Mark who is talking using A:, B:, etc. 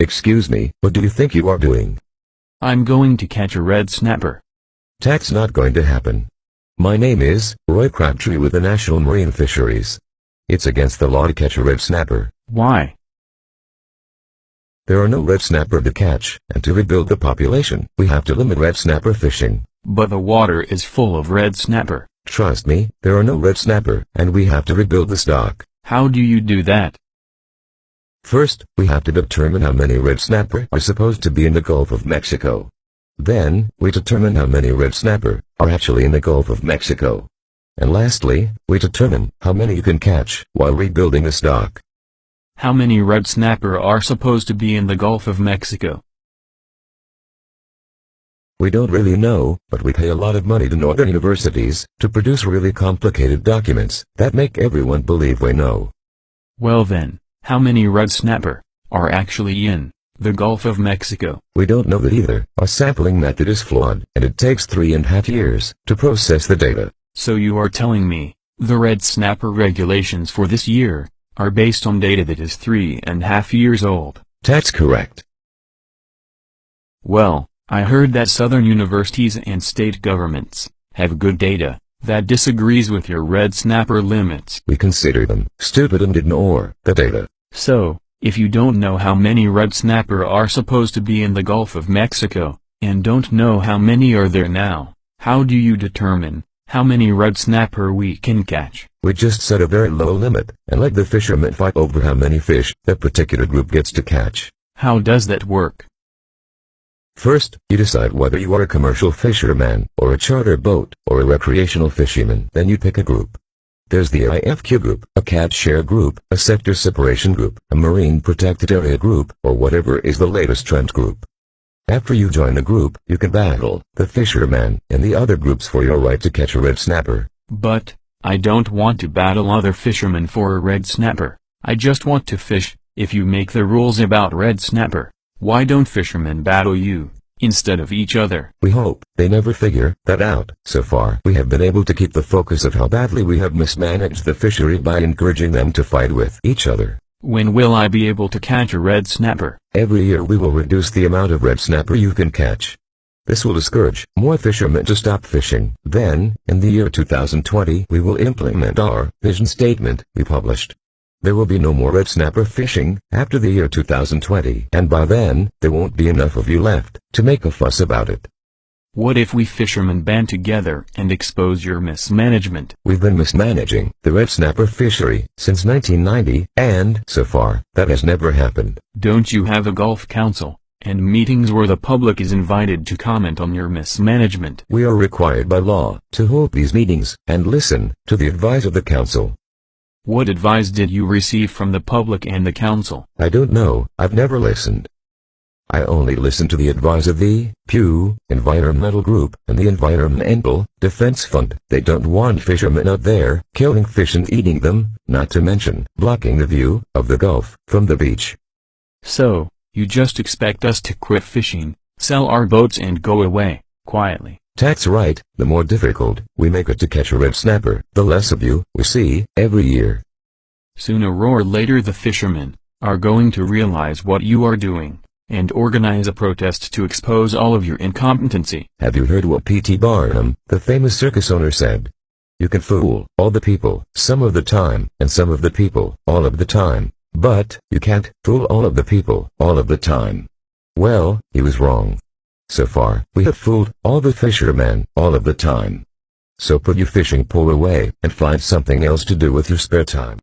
A: Excuse me, what do you think you are doing?
B: I'm going to catch a red snapper.
A: That's not going to happen. My name is Roy Crabtree with the National Marine Fisheries. It's against the law to catch a red snapper.
B: Why?
A: There are no red snapper to catch, and to rebuild the population, we have to limit red snapper fishing.
B: But the water is full of red snapper.
A: Trust me, there are no red snapper, and we have to rebuild the stock.
B: How do you do that?
A: First, we have to determine how many red snapper are supposed to be in the Gulf of Mexico. Then, we determine how many red snapper are actually in the Gulf of Mexico. And lastly, we determine how many you can catch while rebuilding the stock.
B: How many red snapper are supposed to be in the Gulf of Mexico?
A: We don't really know, but we pay a lot of money to northern universities to produce really complicated documents that make everyone believe we know.
B: Well then, how many red snapper are actually in the Gulf of Mexico?
A: We don't know that either. Our sampling method is flawed, and it takes 3.5 years to process the data.
B: So you are telling me, the red snapper regulations for this year are based on data that is 3.5 years old?
A: That's correct.
B: Well, I heard that southern universities and state governments have good data that disagrees with your red snapper limits.
A: We consider them stupid and ignore the data.
B: So, if you don't know how many red snapper are supposed to be in the Gulf of Mexico, and don't know how many are there now, how do you determine how many red snapper we can catch?
A: We just set a very low limit, and let the fishermen fight over how many fish that particular group gets to catch.
B: How does that work?
A: First, you decide whether you are a commercial fisherman, or a charter boat, or a recreational fisherman. Then you pick a group. There's the IFQ group, a catch share group, a sector separation group, a marine protected area group, or whatever is the latest trend group. After you join the group, you can battle the fisherman and the other groups for your right to catch a red snapper.
B: But, I don't want to battle other fishermen for a red snapper. I just want to fish. If you make the rules about red snapper, why don't fishermen battle you instead of each other?
A: We hope they never figure that out. So far, we have been able to keep the focus of how badly we have mismanaged the fishery by encouraging them to fight with each other.
B: When will I be able to catch a red snapper?
A: Every year we will reduce the amount of red snapper you can catch. This will discourage more fishermen to stop fishing. Then, in the year 2020, we will implement our vision statement we published. There will be no more red snapper fishing after the year 2020, and by then, there won't be enough of you left to make a fuss about it.
B: What if we fishermen band together and expose your mismanagement?
A: We've been mismanaging the red snapper fishery since 1990, and so far, that has never happened.
B: Don't you have a Gulf Council and meetings where the public is invited to comment on your mismanagement?
A: We are required by law to hold these meetings and listen to the advice of the council.
B: What advice did you receive from the public and the council?
A: I don't know. I've never listened. I only listen to the advice of the Pew Environmental Group and the Environmental Defense Fund. They don't want fishermen out there killing fish and eating them, not to mention blocking the view of the Gulf from the beach.
B: So, you just expect us to quit fishing, sell our boats and go away quietly?
A: That's right. The more difficult we make it to catch a red snapper, the less of you we see every year.
B: Sooner or later the fishermen are going to realize what you are doing and organize a protest to expose all of your incompetency.
A: Have you heard what P.T. Barnum, the famous circus owner, said? You can fool all the people some of the time, and some of the people all of the time, but you can't fool all of the people all of the time. Well, he was wrong. So far, we have fooled all the fishermen all of the time. So put your fishing pole away and find something else to do with your spare time.